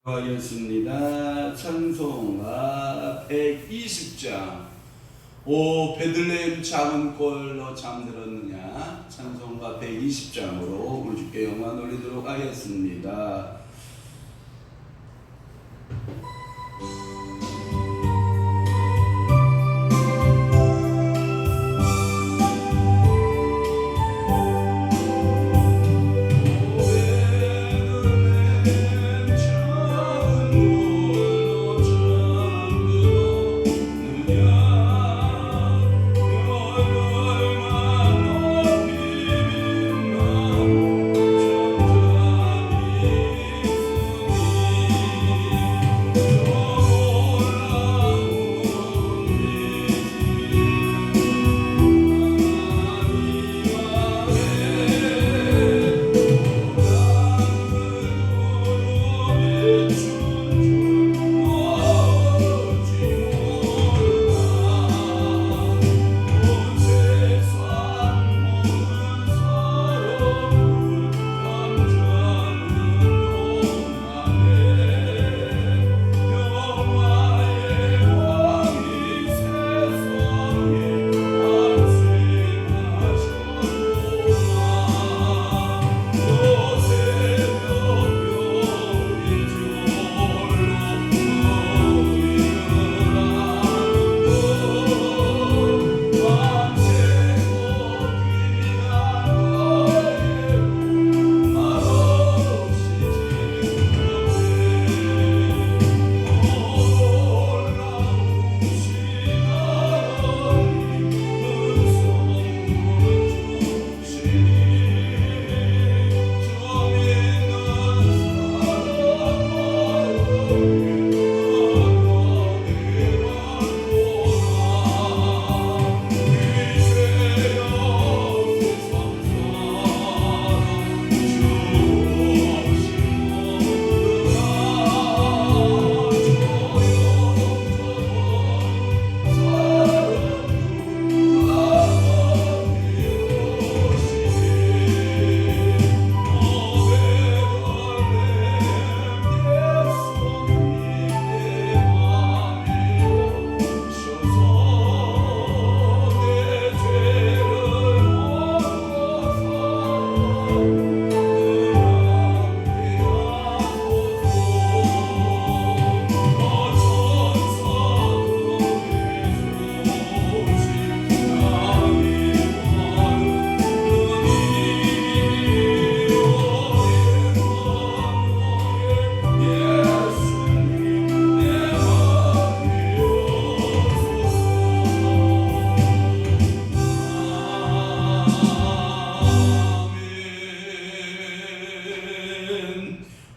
하였습니다. 찬송가 120장. 오 베들레헴 작은 꼴로 잠들었느냐. 찬송가 120장으로 우리 주께 영광 돌리도록 하였습니다.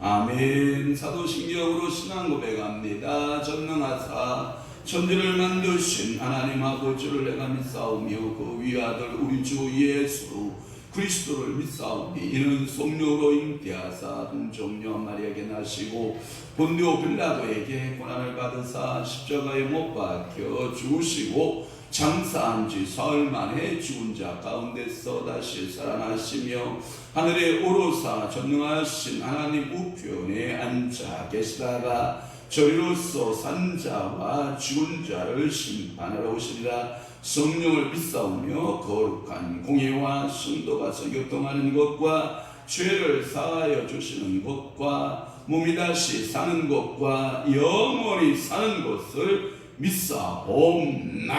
아멘. 사도신경으로 신앙 고백합니다. 전능하사 천지를 만드신 하나님 아버지를 내가 믿사오며 그 위아들 우리 주 예수 그리스도를 믿사오니 이는 성령으로 잉태하사 동정녀 마리아에게 나시고 본디오 빌라도에게 고난을 받으사 십자가에 못 박혀 죽으시고 장사한 지 사흘 만에 죽은 자 가운데서 다시 살아나시며 하늘에 오르사 전능하신 하나님 우편에 앉아 계시다가 저리로서 산 자와 죽은 자를 심판하러 오시리라. 성령을 믿사오며 거룩한 공예와 순도가 교통하는 것과 죄를 사하여 주시는 것과 몸이 다시 사는 것과 영원히 사는 것을 믿사옵나이다.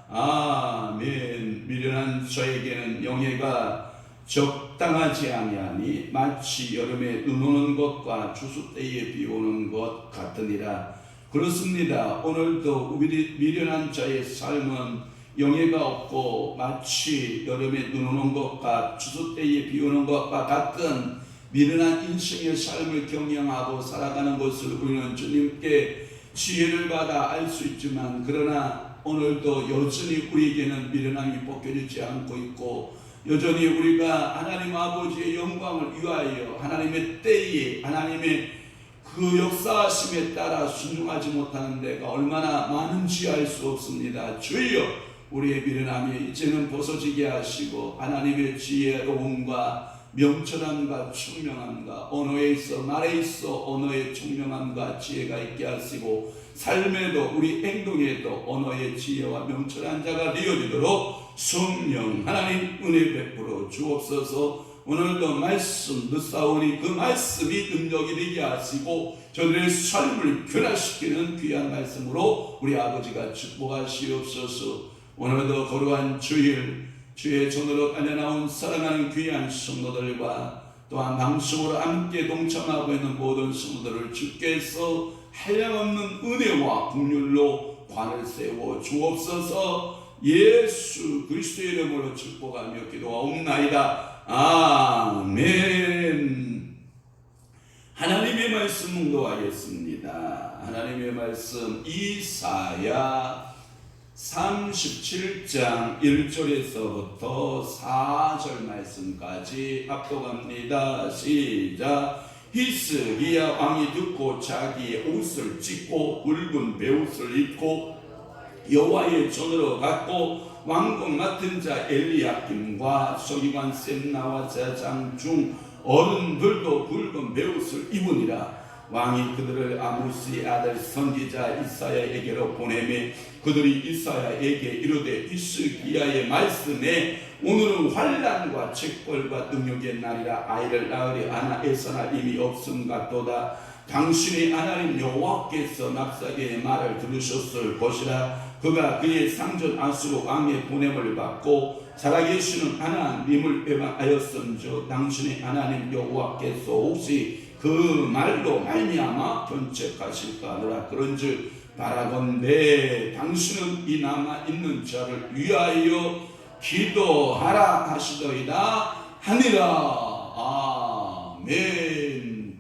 아멘. 미련한 저에게는 영예가 적당하지 아니하니 마치 여름에 눈 오는 것과 추수 때에 비 오는 것 같으니라. 그렇습니다. 오늘도 우리 미련한 자의 삶은 영예가 없고 마치 여름에 눈 오는 것과 추수 때에 비 오는 것과 같은 미련한 인생의 삶을 경영하고 살아가는 것을 우리는 주님께 지혜를 받아 알 수 있지만, 그러나 오늘도 여전히 우리에게는 미련함이 벗겨지지 않고 있고, 여전히 우리가 하나님 아버지의 영광을 위하여 하나님의 때에 하나님의 그 역사하심에 따라 순종하지 못하는 데가 얼마나 많은지 알 수 없습니다. 주여, 우리의 미련함이 이제는 벗어지게 하시고 하나님의 지혜로움과 명철함과 총명함과 언어에 있어 말에 있어 언어의 총명함과 지혜가 있게 하시고 삶에도 우리 행동에도 언어의 지혜와 명철한 자가 되어지도록 성령 하나님 은혜 베풀어 주옵소서. 오늘도 말씀 듣사오니 그 말씀이 능력이 되게 하시고 저들의 삶을 변화시키는 귀한 말씀으로 우리 아버지가 축복하시옵소서. 오늘도 거룩한 주일 주의 손으로 달려나온 사랑하는 귀한 성도들과 또한 방송으로 함께 동참하고 있는 모든 성도들을 주께서 한량없는 은혜와 긍휼로 관을 세워 주옵소서. 예수 그리스도의 이름으로 축복하며 기도하옵나이다. 아멘. 하나님의 말씀 묵도하겠습니다. 하나님의 말씀 이사야 37장 1절에서부터 4절 말씀까지 합독합니다. 시작. 히스기야 왕이 듣고 자기의 옷을 찢고 굵은 베옷을 입고 여호와의 전으로 갔고 왕국 맡은 자 엘리야김과 서기관 셈나와 제사장 중 어른들도 굵은 베옷을 입으니라. 왕이 그들을 아모스의 아들 선지자 이사야에게로 보내매 그들이 이사야에게 이르되 히스기야의 말씀에 오늘은 환난과 책벌과 능력의 날이라. 아이를 낳으리 하나 애써나 힘이 없음 같도다. 당신의 하나님 여호와께서 납사계의 말을 들으셨을 것이라. 그가 그의 상전 아수르 왕의 보냄을 받고 살아계시는 하나님을 배반하였은즉 당신의 하나님 여호와께서 혹시 그 말로 말미암아 견책하실까 하노라. 그런즉 바라건대 당신은 이 남아있는 자를 위하여 기도하라 하시더이다 하니라. 아멘.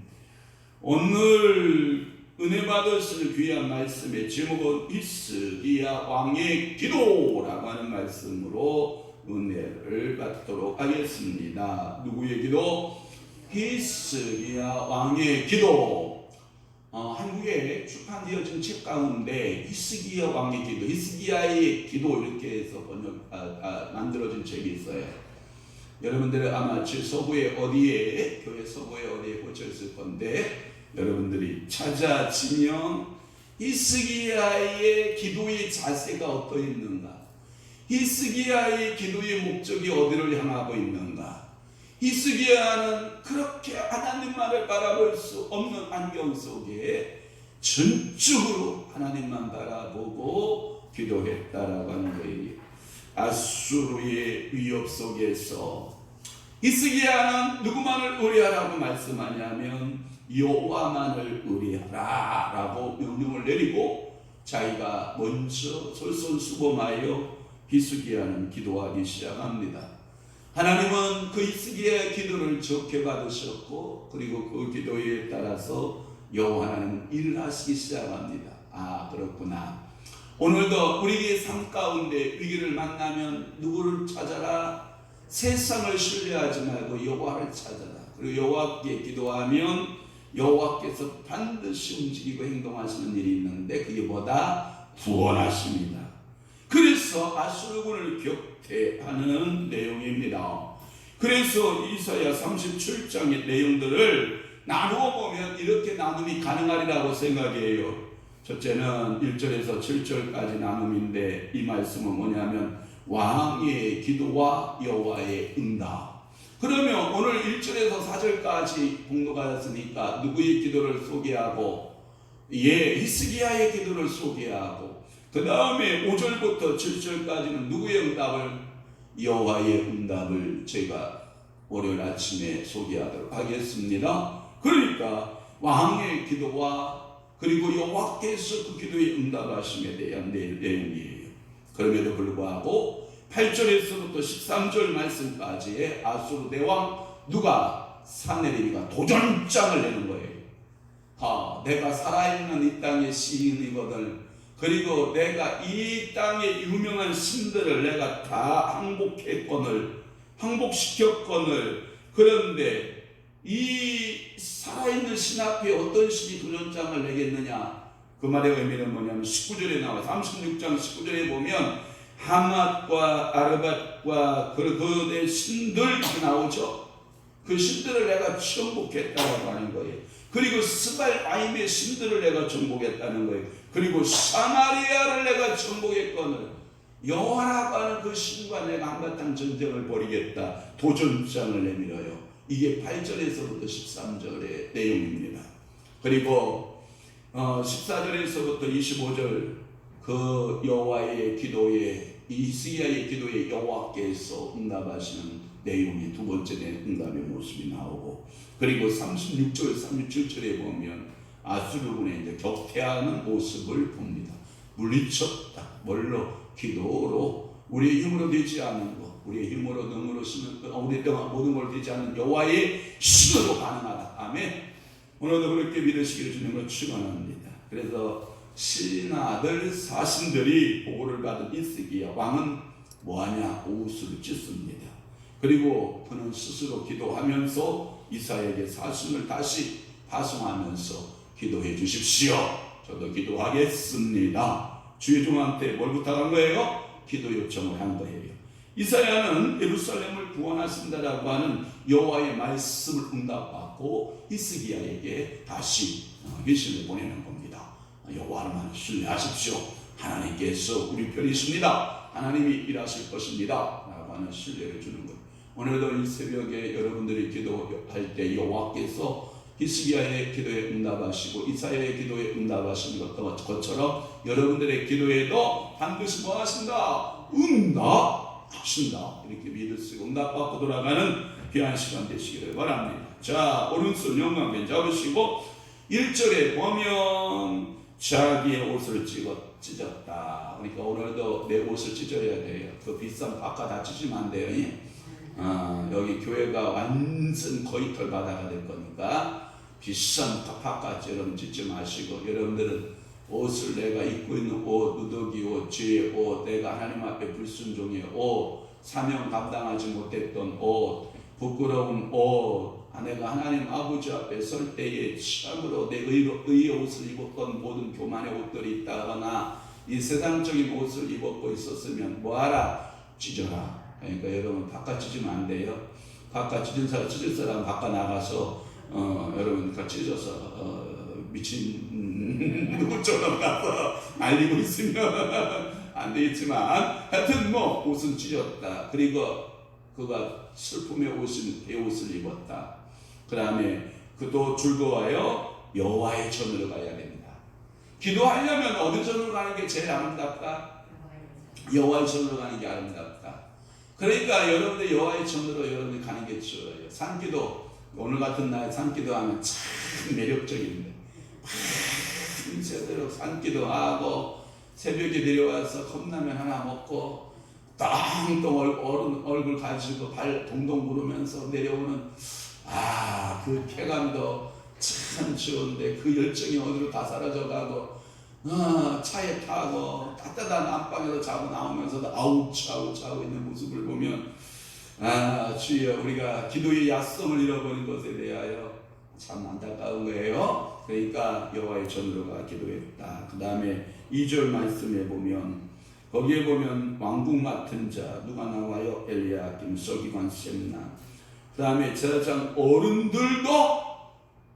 오늘 은혜 받으실 귀한 말씀의 제목은 히스기야 왕의 기도라고 하는 말씀으로 은혜를 받도록 하겠습니다. 누구의 기도? 히스기야 왕의 기도. 한국에 출판되어진 책 가운데 히스기야 왕의 기도, 히스기야의 기도 이렇게 해서 만들어진 책이 있어요. 여러분들은 아마 서부에 어디에 교회 서부에 어디에 꽂혀있을 건데 여러분들이 찾아지면 히스기야의 기도의 자세가 어떠 있는가, 히스기야의 기도의 목적이 어디를 향하고 있는가. 히스기야는 그렇게 하나님만을 바라볼 수 없는 환경 속에 전적으로 하나님만 바라보고 기도했다라고 하는 거예요. 아수르의 위협 속에서 히스기야는 누구만을 의뢰하라고 말씀하냐면 여호와만을 의뢰하라 라고 명령을 내리고 자기가 먼저 솔선수범하여 히스기야는 기도하기 시작합니다. 하나님은 그 히스기야의 기도를 좋게 받으셨고 그리고 그 기도에 따라서 여호와 하나님은 일을 하시기 시작합니다. 아, 그렇구나. 오늘도 우리의 삶 가운데 위기를 만나면 누구를 찾아라? 세상을 신뢰하지 말고 여호와를 찾아라. 그리고 여호와께 기도하면 여호와께서 반드시 움직이고 행동하시는 일이 있는데 그게 뭐다? 구원하십니다. 그래서 아수르군을 격퇴하는 내용입니다. 그래서 이사야 37장의 내용들을 나누어 보면 이렇게 나눔이 가능하리라고 생각해요. 첫째는 1절에서 7절까지 나눔인데 이 말씀은 뭐냐면 왕의 기도와 여호와의 응답. 그러면 오늘 1절에서 4절까지 봉독하였으니까 누구의 기도를 소개하고 히스기야의 기도를 소개하고 그 다음에 5절부터 7절까지는 누구의 응답을? 여호와의 응답을 저희가 월요일 아침에 소개하도록 하겠습니다. 그러니까 왕의 기도와 그리고 여호와께서 그 기도에 응답하심에 대한 내용이에요. 그럼에도 불구하고 8절에서부터 13절 말씀까지의 아수르 대왕 누가? 사네립이가 도전장을 내는 거예요. 내가 살아있는 이 땅의 시인이거든. 그리고 내가 이 땅의 유명한 신들을 내가 다 항복시켰거늘. 그런데 이 살아있는 신 앞에 어떤 신이 도전장을 내겠느냐. 그 말의 의미는 뭐냐면 19절에 나와 36장 19절에 보면 하맛과 아르밧과 그의 신들 이렇게 나오죠. 그 신들을 내가 정복했다라고 하는 거예요. 그리고 스발아임의 신들을 내가 정복했다는 거예요. 그리고 사마리아를 내가 정복했거늘 여호와라고 하는 그 신과 내가 한바탕 전쟁을 벌이겠다. 도전장을 내밀어요. 이게 8절에서부터 13절의 내용입니다. 그리고 14절에서부터 25절 그 여호와의 기도에 이스기야의 기도에 여호와께서 응답하시는 내용이 두 번째 응답의 모습이 나오고, 그리고 36절 37절에 보면 아수르군의 이제 격퇴하는 모습을 봅니다. 물리쳤다. 뭘로? 기도로. 우리의 힘으로 되지 않는 것, 우리의 힘으로 능으로 쓰는 우리 모든 걸 되지 않는 여호와의 신으로 가능하다. 아멘. 오늘도 그렇게 믿으시기를 주님을 축원합니다. 그래서 신하들 사신들이 보고를 받은 이스기야 왕은 뭐하냐? 옷을 찢습니다. 그리고 그는 스스로 기도하면서 이사야에게 사신을 다시 파송하면서 기도해 주십시오. 저도 기도하겠습니다. 주의 종한테 뭘 부탁한 거예요? 기도 요청을 한 거예요. 이사야는 예루살렘을 구원하신다라고 하는 여호와의 말씀을 응답받고 이스기야에게 다시 미션을 보내는 겁니다. 여호와만 신뢰하십시오. 하나님께서 우리 편이십니다. 하나님이 일하실 것입니다. 라고 하는 신뢰를 주는 거예요. 오늘도 이 새벽에 여러분들이 기도할 때 여호와께서 히스기야의 기도에 응답하시고 이사야의 기도에 응답하시는 것처럼 여러분들의 기도에도 반드시 뭐 하신다? 응답하신다. 이렇게 믿을 수 있고 응답받고 돌아가는 귀한 시간 되시기를 바랍니다. 자, 오른손 영광변 잡으시고 1절에 보면 자기의 옷을 찢었다. 그러니까 오늘도 내 옷을 찢어야 돼요. 그 비싼 바카 다 찢으면 안 돼요. 여기 교회가 완전 거위털 바다가 될 거니까 비싼 바카처럼 찢지 마시고, 여러분들은 옷을 내가 입고 있는 옷, 누더기 옷, 죄의 옷, 내가 하나님 앞에 불순종의 옷, 사명 감당하지 못했던 옷, 부끄러운 옷, 내가 하나님 아버지 앞에 설 때에 참으로 내 의의 옷을 입었던 모든 교만의 옷들이 있다거나 이 세상적인 옷을 입었고 있었으면 뭐하라? 찢어라. 그러니까 여러분 바깥 찢으면 안 돼요. 바깥 찢을 사람 바깥 나가서 여러분 같이 찢어서 미친 누구처럼 가서 날리고 있으면 안 되겠지만 하여튼 뭐 옷은 찢었다. 그리고 그가 슬픔의 옷은 배옷을 입었다. 그 다음에 그도 즐거워요. 여호와의 전으로 가야 됩니다. 기도하려면 어느 전으로 가는 게 제일 아름답다? 여호와의 전으로 가는 게 아름답다. 그러니까 여러분들 여호와의 전으로 여러분이 가는 게 좋아요. 산기도 오늘 같은 날 산기도하면 참 매력적인데 제대로 산기도하고 새벽에 내려와서 컵라면 하나 먹고 똥똥 얼굴 가지고 발 동동 구르면서 내려오는 그 쾌감도 참 좋은데 그 열정이 어디로 다 사라져가고 차에 타고 따뜻한 안방에서 자고 나오면서도 아우차고 있는 모습을 보면 주여 우리가 기도의 약속을 잃어버린 것에 대하여 참 안타까운 거예요. 그러니까 여호와의 전으로가 기도했다. 그 다음에 2절 말씀에 보면 거기에 보면 왕궁 맡은 자 누가 나와요? 엘리야kim, 서기관 셈나. 그 다음에 제사장 어른들도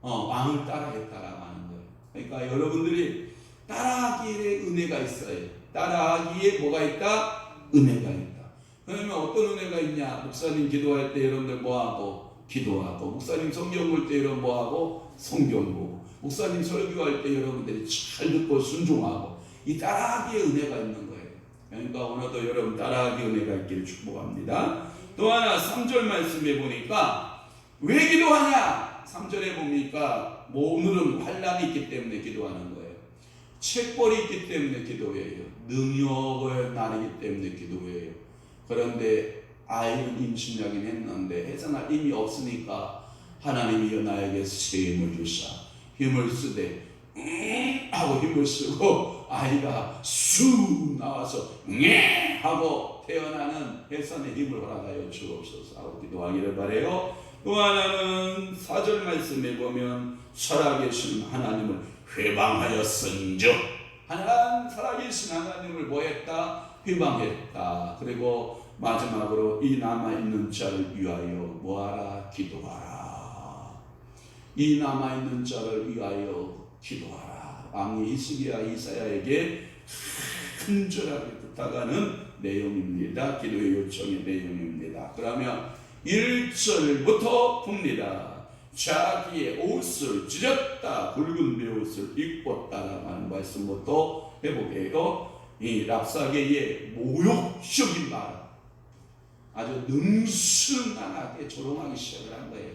왕을 따라했다라고 하는 거예요. 그러니까 여러분들이 따라하기에 은혜가 있어요. 따라하기에 뭐가 있다? 은혜가 있다. 그러면 어떤 은혜가 있냐? 목사님 기도할 때 여러분들 뭐하고? 기도하고. 목사님 성경 볼 때 여러분 뭐하고? 성경 보고. 목사님 설교할 때 여러분들이 잘 듣고 순종하고. 이 따라하기에 은혜가 있는 거예요. 그러니까 오늘도 여러분 따라하기 은혜가 있기를 축복합니다. 또 하나 3절 말씀에 보니까 왜 기도하냐? 3절에 보니까 오늘은 환란이 있기 때문에 기도하는 거예요. 책벌이 있기 때문에 기도해요. 능욕의 날이기 때문에 기도해요. 그런데 아이는 임신하긴 했는데 해산할 힘이 없으니까 하나님이 나에게 새 힘을 주사 힘을 쓰되 하고 힘을 쓰고 아이가 쑥 나와서 하고 태어나는 해산의 힘을 허락하여 주옵소서 하고 기도하기를 바라요. 또 하나는 4절 말씀에 보면 살아계신 하나님을 회방하였은즉 하나님 살아계신 하나님을 뭐했다? 회방했다. 그리고 마지막으로 이 남아있는 자를 위하여 뭐하라? 기도하라. 이 남아있는 자를 위하여 기도하라. 왕이 히스기야 이사야에게 간절하게 부탁하는 내용입니다. 기도의 요청의 내용입니다. 그러면 1절부터 봅니다. 자기의 옷을 찢었다, 굵은 베옷을 입었다라고 하는 말씀부터 해보게요. 이 랍사게의 모욕적인 말, 아주 능수능란하게 조롱하기 시작을 한 거예요.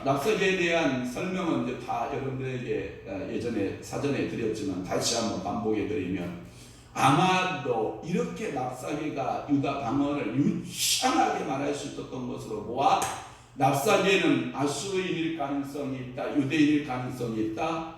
랍사게에 대한 설명은 이제 다 여러분들에게 예전에 사전에 드렸지만 다시 한번 반복해 드리면, 아마도 이렇게 랍사게가 유다 방언을 유창하게 말할 수 있었던 것으로 보아 랍사게는 아수르인일 가능성이 있다, 유대인일 가능성이 있다,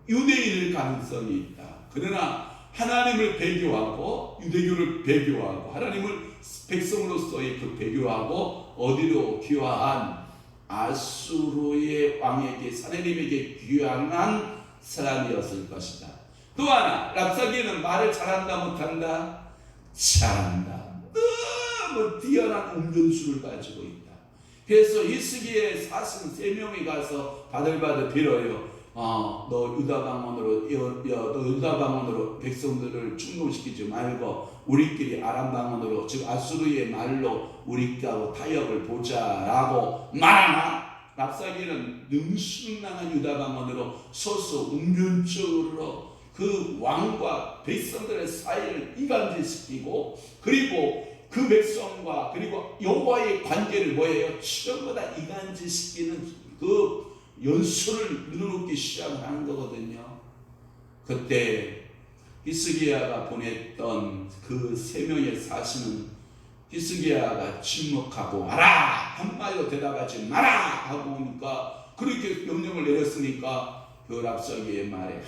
유대인일 가능성이 있다. 그러나 하나님을 배교하고 유대교를 배교하고 하나님을 백성으로서의 그 배교하고 어디로 귀화한 아수르의 왕에게, 사내림에게 귀환한 사람이었을 것이다. 또 하나, 랍사게는 말을 잘한다 못한다? 잘한다. 너무 뛰어난 운전수를 가지고 있다. 그래서 히스기야의 사신 3명이 가서 바들바들 빌어요. 너 유다 방언으로 백성들을 충동시키지 말고 우리끼리 아람 방언으로, 즉 아수르의 말로 우리하고 타협을 보자라고 말하나, 랍사게는 능수능란한 유다 방언으로 서서 운전적으로 그 왕과 백성들의 사이를 이간질시키고, 그리고 그 백성과 그리고 여호와의 관계를 뭐예요? 처음보다 이간질시키는 그 연수를 늘어놓기 시작하는 거거든요. 그때 히스기야가 보냈던 그 3명의 사신은 히스기야가 침묵하고 마라, 한마디로 대답하지 마라 하고 오니까, 그렇게 명령을 내렸으니까 그 랍사게의 말에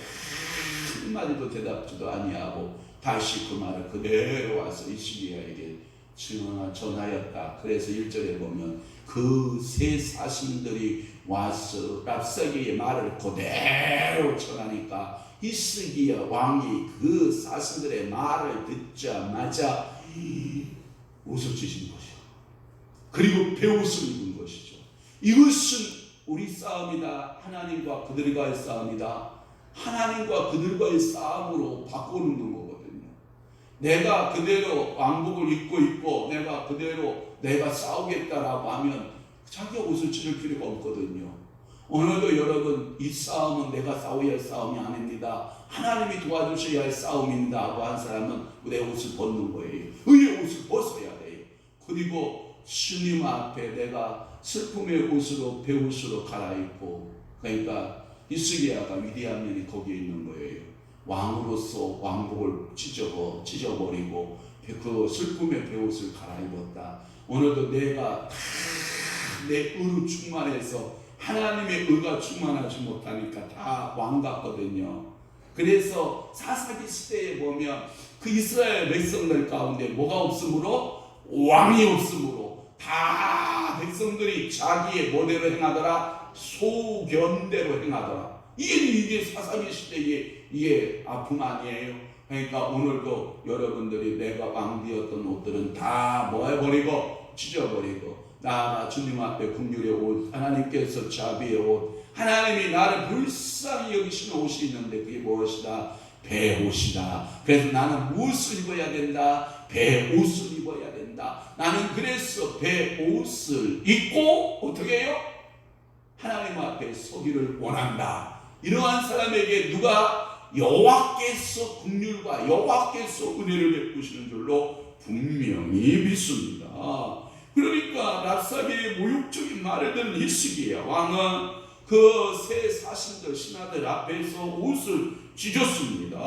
한마디도 대답지도 아니하고 다시 그 말을 그대로 와서 히스기야에게 전하였다. 그래서 1절에 보면 그 세 사신들이 와서 랍사게의 말을 그대로 전하니까 히스기야 왕이 그 사신들의 말을 듣자마자 옷을 찢은 것이요, 그리고 베옷을 입은 것이죠. 이것은 우리 싸움이다. 하나님과 그들과의 싸움이다. 하나님과 그들과의 싸움으로 바꾸는 거거든요. 내가 그대로 왕복을 입고 있고 내가 그대로 내가 싸우겠다라고 하면 자기 옷을 찢을 필요가 없거든요. 오늘도 여러분, 이 싸움은 내가 싸워야 할 싸움이 아닙니다. 하나님이 도와주셔야 할 싸움입니다 하고 한 사람은 내 옷을 벗는 거예요. 의의 옷을 벗어야 돼요. 그리고 주님 앞에 내가 슬픔의 옷으로 베옷으로 갈아입고, 그러니까 히스기야가 위대한 면이 거기에 있는 거예요. 왕으로서 왕복을 찢어버리고 그 슬픔의 베옷을 갈아입었다. 오늘도 내가 내 의로 충만해서 하나님의 의가 충만하지 못하니까 다 왕 같거든요. 그래서 사사기 시대에 보면 그 이스라엘 백성들 가운데 뭐가 없으므로? 왕이 없으므로 다 백성들이 자기의 뭐대로 행하더라? 소견대로 행하더라. 이게 사사기 시대의 이게 아픔 아니에요? 그러니까 오늘도 여러분들이 내가 왕되었던 옷들은 다 뭐 해버리고 찢어버리고, 나아가 주님 앞에 긍휼의 옷, 하나님께서 자비의 옷, 하나님이 나를 불쌍히 여기시는 옷이 있는데 그게 무엇이다? 베옷이다. 그래서 나는 무엇을 입어야 된다? 베옷을 입어야 된다. 나는 그래서 베옷을 입고 어떻게 해요? 하나님 앞에 서기를 원한다. 이러한 사람에게 누가? 여호와께서 긍휼과 여호와께서 은혜를 베푸시는 줄로 분명히 믿습니다. 그러니까 랍사게의 모욕적인 말을 듣는 히스기야 왕은 그 세 사신들 신하들 앞에서 옷을 찢었습니다.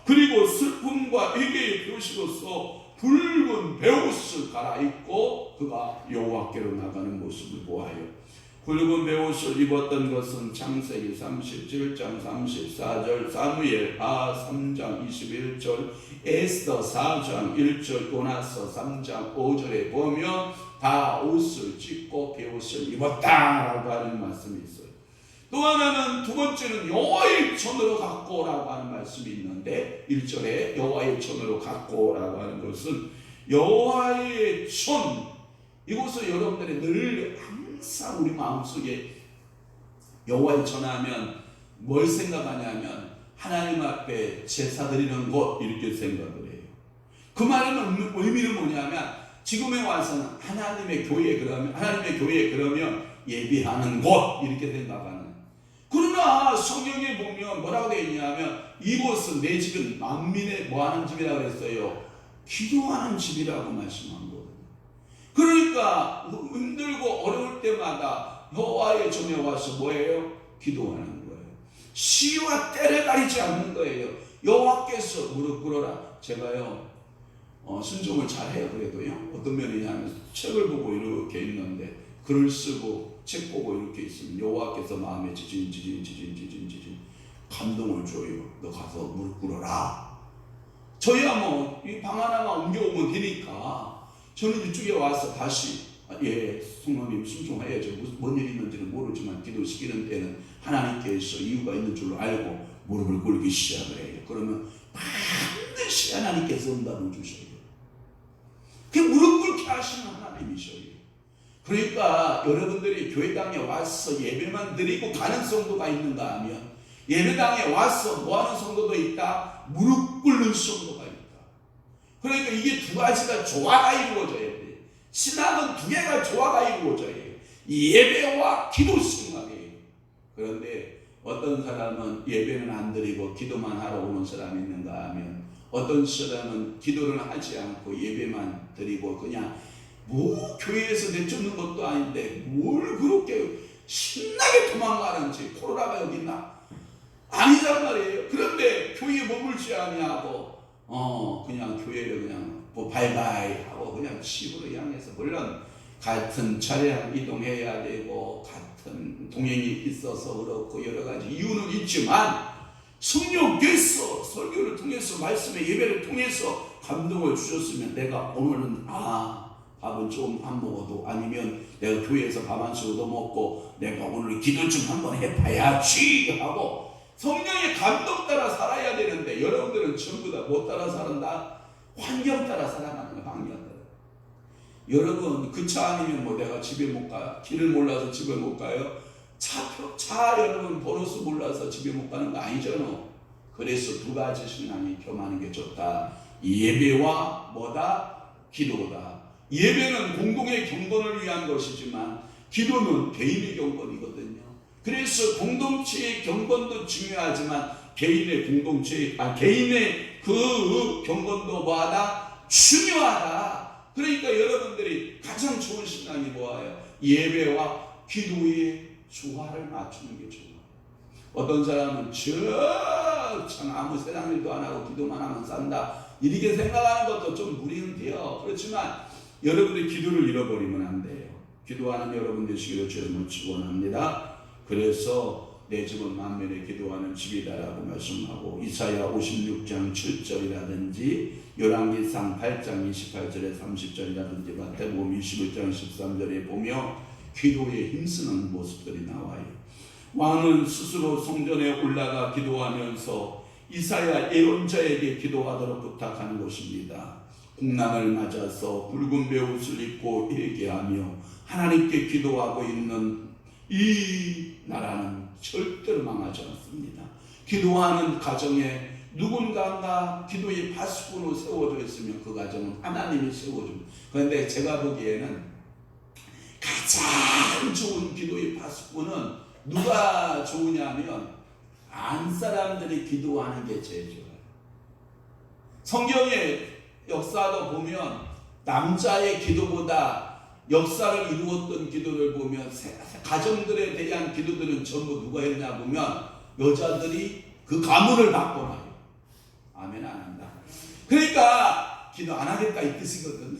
그리고 슬픔과 회개의 표시로서 붉은 베옷을 갈아입고 그가 여호와께로 나가는 모습을 보아요. 굵은 베옷을 입었던 것은 창세기 37장 34절, 사무엘 3장 21절, 에스더 4장 1절, 요나서 3장 5절에 보면 다 옷을 찢고 베옷을 입었다라고 하는 말씀이 있어요. 또 하나는, 두 번째는 여호와의 손으로 갖고라고 하는 말씀이 있는데, 1절에 여호와의 손으로 갖고라고 하는 것은 여호와의 손, 이곳을 여러분들이 늘 항상 우리 마음속에 여호와의 전하면 뭘 생각하냐면 하나님 앞에 제사 드리는 곳, 이렇게 생각을 해요. 그 말은 의미는 뭐냐면 지금에 와서는 하나님의 교회, 그러면 예배하는 곳, 이렇게 생각하는. 그러나 성경에 보면 뭐라고 되어 있냐면 이곳은, 내 집은 만민의 뭐하는 집이라고 그랬어요? 기도하는 집이라고 말씀한 거예요. 그러니까 힘들고 어려울 때마다 여호와의 전에 와서 뭐예요? 기도하는 거예요. 시와 때를 가리지 않는 거예요. 여호와께서 무릎 꿇어라. 제가요 순종을 잘해요. 그래도요 어떤 면이냐면 책을 보고 이렇게 있는데 글을 쓰고 책 보고 이렇게 있으면 여호와께서 마음에 지진 감동을 줘요. 너 가서 무릎 꿇어라. 저희야 뭐 이 방 하나만 옮겨오면 되니까 저는 이쪽에 와서 다시 성령님 순종해야죠. 뭔 일이 있는지는 모르지만 기도시키는 때는 하나님께서 이유가 있는 줄로 알고 무릎을 꿇기 시작을 해요. 그러면 반드시 하나님께서 응답을 주셔요. 그 무릎 꿇게 하시는 하나님이셔요. 그러니까 여러분들이 교회당에 와서 예배만 드리고 가는 성도가 있는가 하면, 예배당에 와서 뭐하는 성도도 있다, 무릎 꿇는 성도가 있다. 그러니까 이게 두 가지가 조화가 이루어져야 돼요. 신앙은 두 개가 조화가 이루어져야 해요. 예배와 기도 생활이에요. 그런데 어떤 사람은 예배는 안 드리고 기도만 하러 오는 사람이 있는가 하면, 어떤 사람은 기도를 하지 않고 예배만 드리고 그냥 뭐 교회에서 내쫓는 것도 아닌데 뭘 그렇게 신나게 도망가는지, 코로나가 여기 있나? 아니란 말이에요. 그런데 교회에 머물지 아니하고 그냥 교회를 그냥 뭐 바이바이 하고 그냥 집으로 향해서, 물론 같은 차량 이동해야 되고 같은 동행이 있어서 그렇고 여러 가지 이유는 있지만, 성령께서 설교를 통해서 말씀의 예배를 통해서 감동을 주셨으면 내가 오늘은 밥은 좀 안 먹어도, 아니면 내가 교회에서 밥 한 숟도 먹고 내가 오늘 기도 좀 한번 해봐야지 하고 성령의 감동 따라 살아야 되는데, 여러분들은 전부 다 뭐 따라 산다? 환경 따라 살아가는 거야. 환경 따라. 여러분 그 차 아니면 뭐 내가 집에 못 가, 길을 몰라서 집에 못 가요? 차 여러분 번호수 몰라서 집에 못 가는 거 아니잖아. 그래서 두 가지 신앙이 겸하는 게 좋다. 예배와 뭐다? 기도다. 예배는 공동의 경건을 위한 것이지만 기도는 개인의 경건이거든요. 그래서 공동체의 경건도 중요하지만 개인의 개인의 그 경건도 뭐하다? 중요하다. 그러니까 여러분들이 가장 좋은 신앙이 뭐예요? 예배와 기도의 조화를 맞추는 게 좋아요. 어떤 사람은 참 아무 세상 일도 안 하고 기도만 하면 산다, 이렇게 생각하는 것도 좀 무리는 돼요. 그렇지만 여러분들이 기도를 잃어버리면 안 돼요. 기도하는 여러분 되시기를 주님을 축원합니다. 그래서 내 집은 만민의 기도하는 집이다라고 말씀하고, 이사야 56장 7절이라든지 열왕기상 8장 28절에 30절이라든지 마태복음 21장 13절에 보며 기도에 힘쓰는 모습들이 나와요. 왕은 스스로 성전에 올라가 기도하면서 이사야 예언자에게 기도하도록 부탁하는 것입니다. 국난을 맞아서 붉은 베옷을 입고 회개하며 하나님께 기도하고 있는 이 나라는 절대로 망하지 않습니다. 기도하는 가정에 누군가가 기도의 파수꾼으로 세워져 있으면 그 가정은 하나님이 세워줍니다. 그런데 제가 보기에는 가장 좋은 기도의 파수꾼은 누가 좋으냐면 안 사람들이 기도하는 게 제일 좋아요. 성경의 역사도 보면 남자의 기도보다 역사를 이루었던 기도를 보면 가정들에 대한 기도들은 전부 누가 했냐 보면 여자들이 그 가문을 바꿔놔요. 아멘 안 한다. 그러니까 기도 안 하겠다 이 뜻이거든.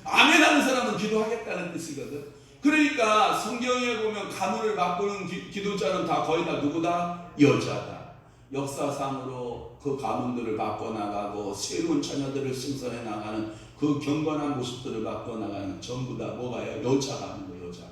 아멘 하는 사람은 기도하겠다는 뜻이거든. 그러니까 성경에 보면 가문을 바꾸는 기도자는 다 거의 다 누구다? 여자다. 역사상으로 그 가문들을 바꿔나가고 새로운 자녀들을 생산해 나가는 그 경건한 모습들을 바꿔나가는 전부 다 뭐가요? 여자가 하는 거예요. 여자가.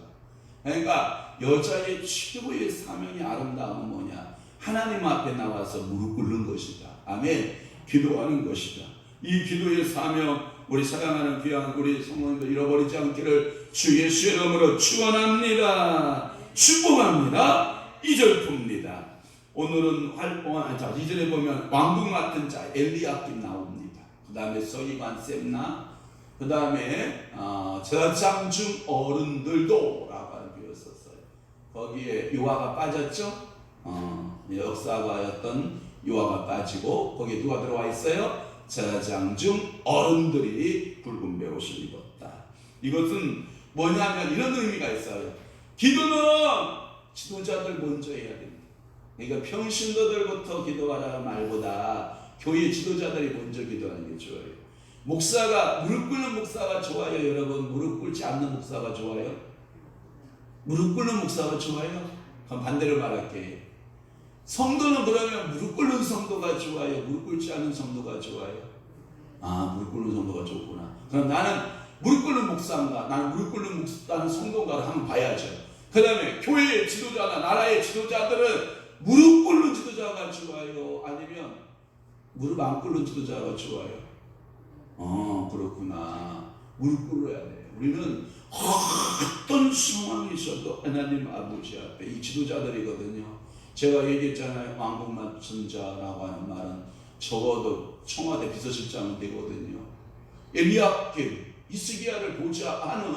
그러니까 여자의 최고의 사명이 아름다움은 뭐냐? 하나님 앞에 나와서 무릎 꿇는 것이다. 아멘. 기도하는 것이다. 이 기도의 사명, 우리 사랑하는 귀한 우리 성도님들 잃어버리지 않기를 주 예수의 이름으로 축원합니다. 축복합니다. 2절 봅니다. 오늘은 2절에 보면 왕궁 맡은 자 엘리야kim 나옵니다. 그 다음에 서기관 셈나, 그 다음에 제사장 중 어른들도 라고 비었었어요. 거기에 요아가 빠졌죠. 역사가였던 요아가 빠지고 거기에 누가 들어와 있어요? 제사장 중 어른들이 붉은 베옷을 입었다. 이것은 뭐냐면 이런 의미가 있어요. 기도는 지도자들 먼저 해야 됩니다. 그러니까 평신도들부터 기도하라 말보다 교회 지도자들이 먼저 기도하는 게 좋아요. 목사가 무릎 꿇는 목사가 좋아요, 여러분? 무릎 꿇지 않는 목사가 좋아요? 무릎 꿇는 목사가 좋아요? 그럼 반대로 말할게요. 성도는 그러면 무릎 꿇는 성도가 좋아요, 무릎 꿇지 않는 성도가 좋아요? 무릎 꿇는 성도가 좋구나. 그럼 나는 무릎 꿇는 목사인가, 나는 무릎 꿇는 목사는 성도인가를 한번 봐야죠. 그 다음에 교회의 지도자나 나라의 지도자들은 무릎 꿇는 지도자가 좋아요, 아니면 무릎 안 꿇는 지도자가 좋아요? 그렇구나. 무릎 꿇어야 돼요. 우리는 어떤 상황이 있어도 하나님 아버지 앞에 이 지도자들이거든요. 제가 얘기했잖아요. 왕궁 맡은 자라고 하는 말은 적어도 청와대 비서실장은 되거든요. 엘리야kim, 히스기야를 보좌 하는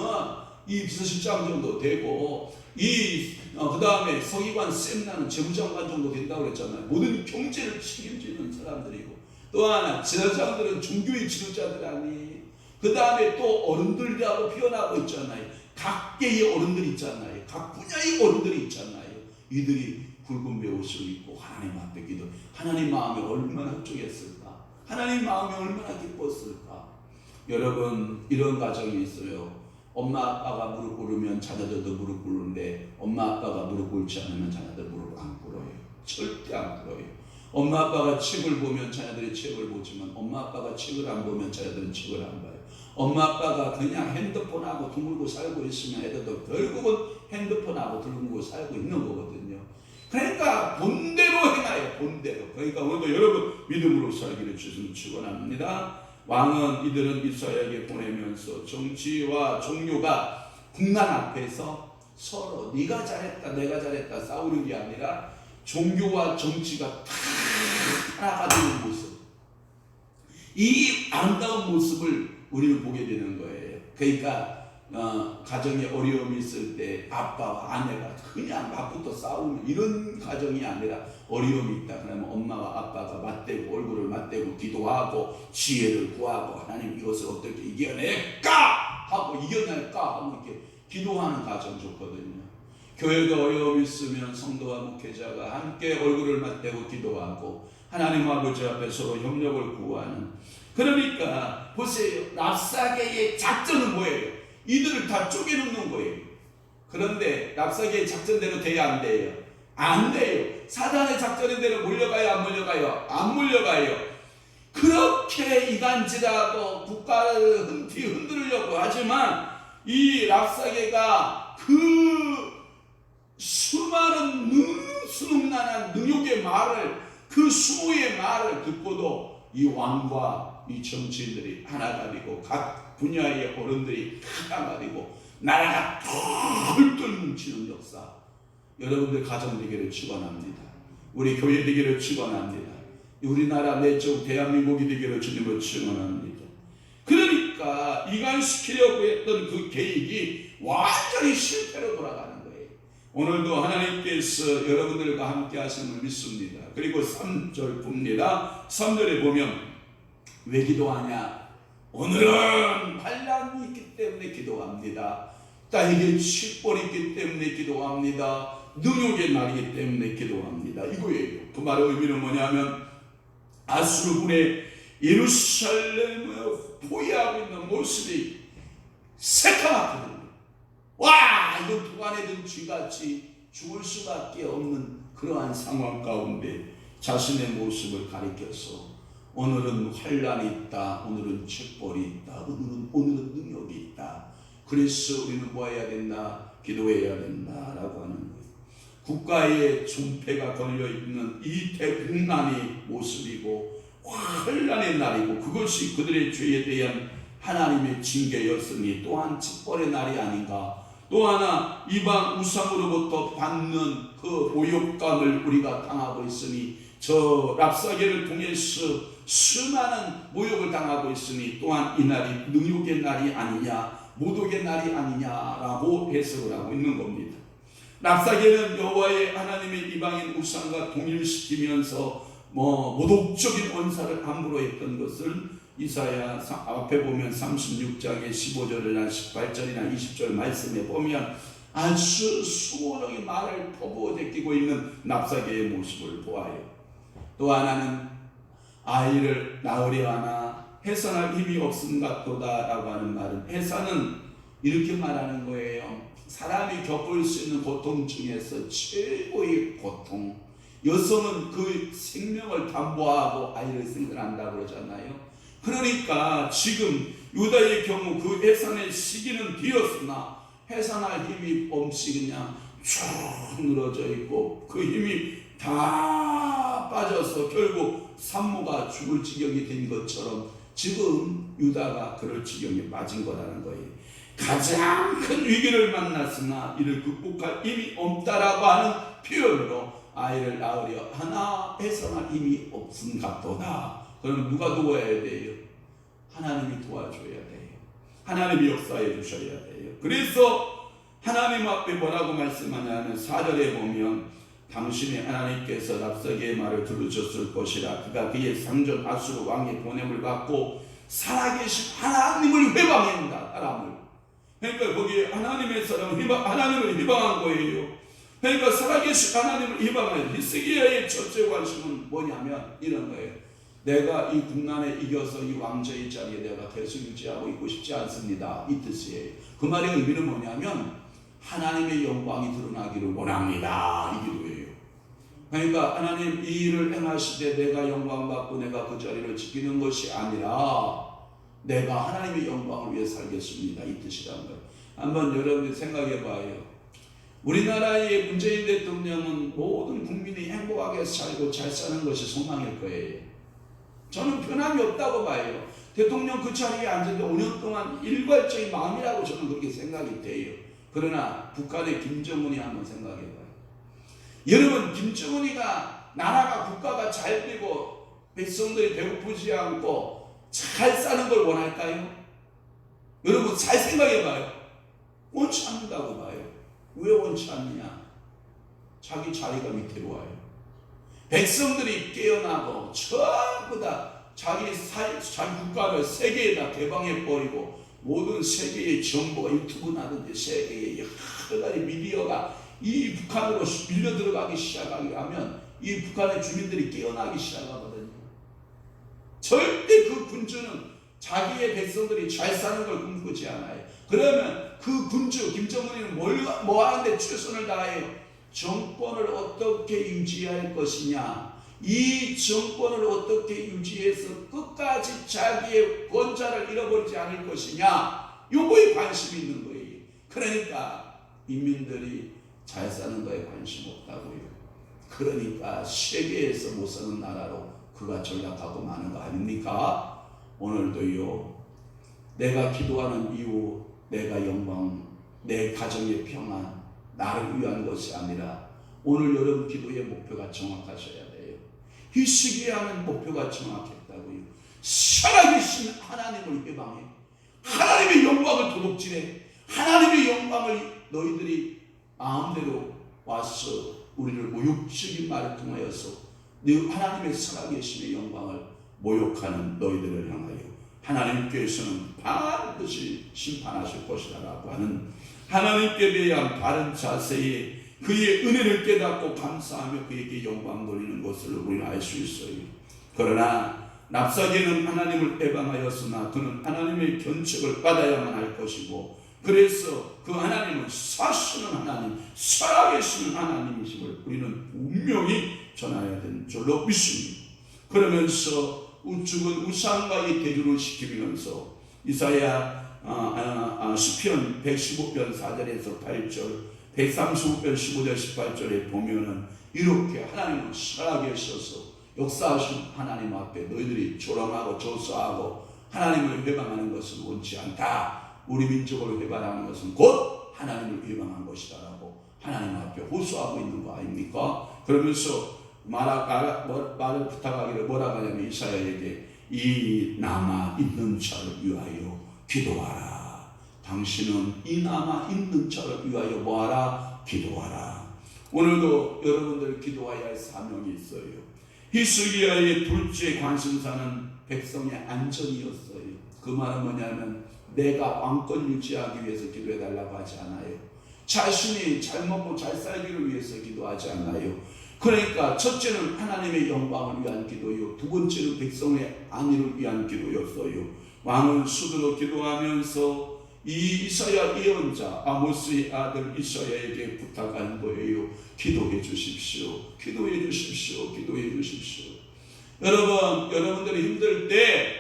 이 비서실장 정도 되고, 그 다음에 서기관 셈나는 재무장관 정도 된다고 그랬잖아요. 모든 경제를 책임지는 사람들이고, 또 하나 제사장들은 종교의 지도자들 아니. 그 다음에 또 어른들이라고 표현하고 있잖아요. 각계의 어른들 있잖아요. 각 분야의 어른들이 있잖아요. 이들이 붉은 베옷을 입고 하나님 앞에 기도. 하나님 마음이 얼마나 흡족했을까? 하나님 마음이 얼마나 기뻤을까? 여러분, 이런 가정이 있어요. 엄마 아빠가 무릎 꿇으면 자녀들도 무릎 꿇는데 엄마 아빠가 무릎 꿇지 않으면 자녀들 무릎 안 꿇어요. 절대 안 꿇어요. 엄마 아빠가 책을 보면 자녀들이 책을 보지만 엄마 아빠가 책을 안 보면 자녀들은 책을 안 봐요. 엄마 아빠가 그냥 핸드폰하고 둥글고 살고 있으면 애들도 결국은 핸드폰하고 둥글고 살고 있는 거거든요. 그러니까 본대로 행하여, 본대로. 그러니까 오늘도 여러분 믿음으로 살기를 주님 축원합니다. 왕은 이들은 이스라엘에게 보내면서 정치와 종교가 국난 앞에서 서로 네가 잘했다 내가 잘했다 싸우는 게 아니라 종교와 정치가 다 하나가 되는 모습, 이 아름다운 모습을 우리는 보게 되는 거예요. 그러니까 가정에 어려움이 있을 때 아빠와 아내가 그냥 맞붙어 싸우는 이런 가정이 아니라 어려움이 있다 그러면 엄마와 아빠가 맞대고 얼굴을 맞대고 기도하고 지혜를 구하고 하나님 이것을 어떻게 이겨낼까 하고 이겨낼까 하고 이렇게 기도하는 가정 좋거든요. 교회가 어려움이 있으면 성도와 목회자가 함께 얼굴을 맞대고 기도하고 하나님 아버지 앞에 서로 협력을 구하는. 그러니까 보세요. 랍사게의 작전은 뭐예요? 이들을 다 쪼개놓는 거예요. 그런데 랍사게의 작전대로 돼야 안 돼요? 안 돼요. 사단의 작전대로 몰려가요? 안 몰려가요? 안 몰려가요. 그렇게 이간질하고 국가를 흔들려고 하지만 이 랍사게가 그 수많은 수능난한 능욕의 말을, 그 수모의 말을 듣고도 이 왕과 이 정치인들이 하나가 되고 각 분야의 어른들이 하나가 되고 나라가 똘똘 뭉치는 역사. 여러분들 가정 되기를 축원합니다. 우리 교회 되기를 축원합니다. 우리나라 내적 대한민국이 되기를 주님을 축원합니다. 그러니까 이간시키려고 했던 그 계획이 완전히 실패로 돌아가는 거예요. 오늘도 하나님께서 여러분들과 함께 하심을 믿습니다. 그리고 3절 봅니다. 3절에 보면 왜 기도하냐? 오늘은 환난이 있기 때문에 기도합니다. 나에게 칙벌이 있기 때문에 기도합니다. 능욕의 날이기 때문에 기도합니다. 이거예요. 그 말의 의미는 뭐냐면 아수르군의 예루살렘을 포위하고 있는 모습이 새까맣거든요. 와, 이건 도안에 든 쥐같이 죽을 수밖에 없는 그러한 상황 가운데 자신의 모습을 가리켜서 오늘은 환난이 있다, 오늘은 책벌이 있다, 오늘은 능력이 있다. 그래서 우리는 뭐 해야 된다? 기도해야 된다라고 하는 거예요. 국가의 존폐가 걸려있는 이 대국난의 모습이고 환난의 날이고 그것이 그들의 죄에 대한 하나님의 징계였으니 또한 직벌의 날이 아닌가. 또 하나 이방 우상으로부터 받는 그 모욕감을 우리가 당하고 있으니 저 랍사계를 통해서 수많은 모욕을 당하고 있으니 또한 이 날이 능욕의 날이 아니냐, 모독의 날이 아니냐라고 해석을 하고 있는 겁니다. 랍사계는 여호와의 하나님의 이방인 우상과 동일시키면서 모독적인 언사를 함부로 했던 것을 이사야 앞에 보면 36장의 15절이나 18절이나 20절 말씀에 보면 아주 수고적인 말을 퍼부어대끼고 있는 랍사계의 모습을 보아요. 또 하나는 아이를 낳으려 하나 해산할 힘이 없음 같도다 라고 하는 말은, 해산은 이렇게 말하는 거예요. 사람이 겪을 수 있는 고통 중에서 최고의 고통. 여성은 그 생명을 담보하고 아이를 생산한다고 그러잖아요. 그러니까 지금 유다의 경우 그 해산의 시기는 되었으나 해산할 힘이 없이 그냥 쭉 늘어져 있고 그 힘이 다 빠져서 결국 산모가 죽을 지경이 된 것처럼 지금 유다가 그럴 지경에 빠진 거라는 거예요. 가장 큰 위기를 만났으나 이를 극복할 힘이 없다라고 하는 표현으로 아이를 낳으려 하나 해산할 힘이 없음 같도다. 그럼 누가 도와야 돼요? 하나님이 도와줘야 돼요. 하나님이 역사해 주셔야 돼요. 그래서 하나님 앞에 뭐라고 말씀하냐면 4절에 보면 당신의 하나님께서 랍사계의 말을 들으셨을 것이라. 그가 그의 상전 아수르 왕의 보냄을 받고 살아계신 하나님을 회방한다. 사람을. 그러니까 거기에 하나님의 사람, 하나님을 회방한 거예요. 그러니까 살아계신 하나님을 회방한 히스기야의 첫째 관심은 뭐냐면 이런 거예요. 내가 이 국난에 이겨서 이 왕좌의 자리에 내가 계속 유지하고 있고 싶지 않습니다. 이 뜻이에요. 그 말의 의미는 뭐냐면 하나님의 영광이 드러나기를 원합니다. 이 기도예요. 그러니까 하나님 이 일을 행하시되 내가 영광받고 내가 그 자리를 지키는 것이 아니라 내가 하나님의 영광을 위해 살겠습니다. 이 뜻이란 거예요. 한번 여러분들 생각해 봐요. 우리나라의 문재인 대통령은 모든 국민이 행복하게 살고 잘 사는 것이 소망일 거예요. 저는 변함이 없다고 봐요. 대통령 그 자리에 앉았는데 5년 동안 일괄적인 마음이라고 저는 그렇게 생각이 돼요. 그러나 북한의 김정은이 한번 생각해 봐요. 여러분, 김정은이가 나라가 국가가 잘 되고 백성들이 배고프지 않고 잘 사는 걸 원할까요? 여러분 잘 생각해 봐요. 원치 않는다고 봐요. 왜 원치 않느냐? 자기 자리가 위태로워요. 백성들이 깨어나고 전부 다 자기 국가를 세계에다 개방해버리고 모든 세계의 정보가 유튜브나든지 세계의 여러 가지 미디어가 이 북한으로 밀려 들어가기 시작하게 하면 이 북한의 주민들이 깨어나기 시작하거든요. 절대 그 군주는 자기의 백성들이 잘 사는 걸 꿈꾸지 않아요. 그러면 그 군주 김정은이는 뭐 하는데 최선을 다해요? 정권을 어떻게 유지할 것이냐, 이 정권을 어떻게 유지해서 끝까지 자기의 권좌를 잃어버리지 않을 것이냐, 요거에 관심이 있는 거예요. 그러니까 인민들이 잘 사는 거에 관심 없다고요. 그러니까 세계에서 못 사는 나라로 그가 전락하고 마는 거 아닙니까? 오늘도요, 내가 기도하는 이유, 내가 영광, 내 가정의 평안, 나를 위한 것이 아니라 오늘 여러분 기도의 목표가 정확하셔야 돼요. 히스기야는 목표가 정확했다고요. 살아계신 하나님을 회방해, 하나님의 영광을 도둑질해, 하나님의 영광을 너희들이 마음대로 와서 우리를 모욕적인 말을 통하여서 하나님의 살아계심의 영광을 모욕하는 너희들을 향하여 하나님께서는 반드시 심판하실 것이라고 하는 하나님께 대한 바른 자세에 그의 은혜를 깨닫고 감사하며 그에게 영광 돌리는 것을 우리는 알 수 있어요. 그러나 랍사계는 하나님을 해방하였으나 그는 하나님의 견책을 받아야만 할 것이고, 그래서 그 하나님은 사시는 하나님, 살아계시는 하나님이심을 우리는 분명히 전해야 되는 줄로 믿습니다. 그러면서 우측은 우상과 이 대조를 시키면서 이사야 시편 115편 4절에서 8절, 135편 15절 18절에 보면은 이렇게 하나님은 살아계셔서 역사하신 하나님 앞에 너희들이 조롱하고 조사하고 하나님을 회방하는 것은 원치 않다. 우리 민족을 회방하는 것은 곧 하나님을 회방한 것이다라고 하나님 앞에 호소하고 있는 거 아닙니까? 그러면서 말을 부탁하기를 뭐라고 하냐면 이사야에게 이 남아 있는 자를 위하여 기도하라. 당신은 이 남아 있는 자를 위하여 뭐하라? 기도하라. 오늘도 여러분들 기도해야 할 사명이 있어요. 히스기야의 둘째 관심사는 백성의 안전이었어요. 그 말은 뭐냐면 내가 왕권 유지하기 위해서 기도해달라고 하지 않아요. 자신이 잘 먹고 잘 살기를 위해서 기도하지 않아요. 그러니까 첫째는 하나님의 영광을 위한 기도요, 두 번째는 백성의 안위를 위한 기도였어요. 왕은 스스로 기도하면서 이 이사야 예언자 아모스의 아들 이사야에게 부탁한 거예요. 기도해 주십시오. 기도해 주십시오. 기도해 주십시오. 여러분들이 힘들 때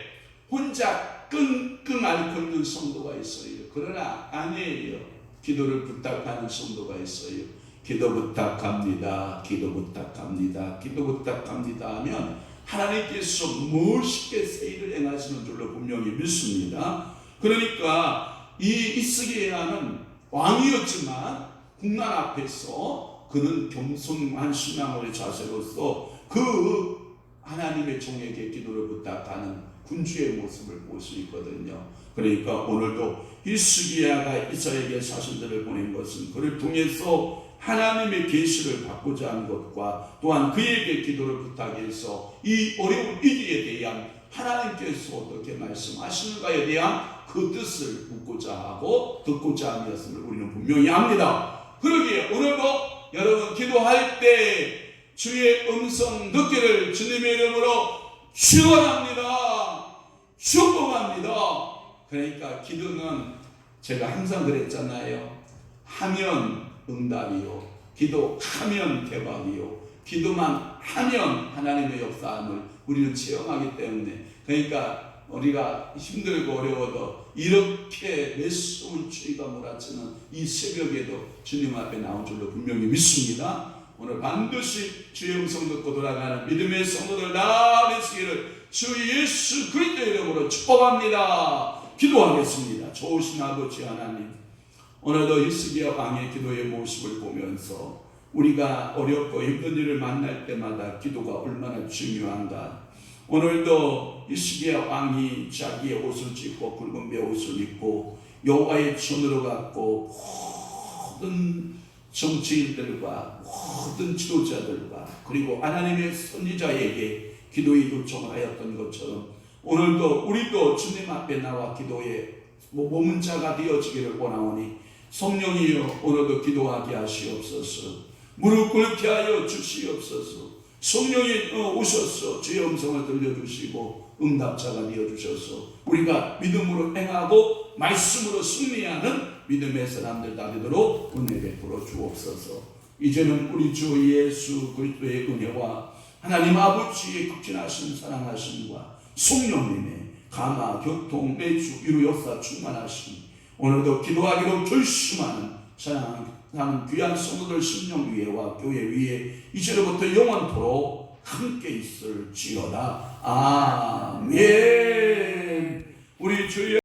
혼자 끙끙 앓고 있는 성도가 있어요. 그러나 아니에요. 기도를 부탁하는 성도가 있어요. 기도 부탁합니다. 기도 부탁합니다. 기도 부탁합니다 하면 하나님께서 멋있게 세일을 행하시는 줄로 분명히 믿습니다. 그러니까 이 히스기야는 왕이었지만 국난 앞에서 그는 겸손한 신앙의 자세로서 그 하나님의 종에게 기도를 부탁하는 군주의 모습을 볼 수 있거든요. 그러니까 오늘도 히스기야가 이사야에게 사신들을 보낸 것은 그를 통해서 하나님의 계시를 받고자 하는 것과 또한 그에게 기도를 부탁해서 이 어려운 위기에 대한 하나님께서 어떻게 말씀하시는가에 대한 그 뜻을 묻고자 하고 듣고자 함이었음을 우리는 분명히 압니다. 그러기에 오늘도 여러분 기도할 때 주의 음성 듣기를 주님의 이름으로 축원합니다. 축복합니다. 그러니까 기도는 제가 항상 그랬잖아요. 하면 응답이요, 기도하면 대박이요, 기도만 하면 하나님의 역사함을 우리는 체험하기 때문에, 그러니까 우리가 힘들고 어려워도 이렇게 매서운 추위가 몰아치는 이 새벽에도 주님 앞에 나온 줄로 분명히 믿습니다. 오늘 반드시 주의 음성 듣고 돌아가는 믿음의 성도들 나으시기를 주 예수 그리스도의 이름으로 축복합니다. 기도하겠습니다. 좋으신 아버지 하나님, 오늘도 히스기야 왕의 기도의 모습을 보면서 우리가 어렵고 힘든 일을 만날 때마다 기도가 얼마나 중요한가. 오늘도 히스기야 왕이 자기의 옷을 찢고 굵은 베옷을 입고 여호와의 전으로 갔고 모든 정치인들과 모든 지도자들과 그리고 하나님의 선지자에게 기도의 요청을 하였던 것처럼 오늘도 우리도 주님 앞에 나와 기도에 몸은 자가 되어지기를 원하오니 성령이여 오늘도 기도하게 하시옵소서. 무릎 꿇게 하여 주시옵소서. 성령이 오셔서 주의 음성을 들려주시고 응답자가 되어주셔서 우리가 믿음으로 행하고 말씀으로 승리하는 믿음의 사람들 다 되도록 은혜 베풀어 주옵소서. 이제는 우리 주 예수 그리스도의 은혜와 하나님 아버지의 극진하신 사랑하심과 성령님의 감화 교통 매주 위로 역사 충만하심, 오늘도 기도하기로 결심하는 사랑하는 귀한 성도들 심령 위에와 교회 위에 이제로부터 영원토록 함께 있을지어다. 아멘. 우리 주여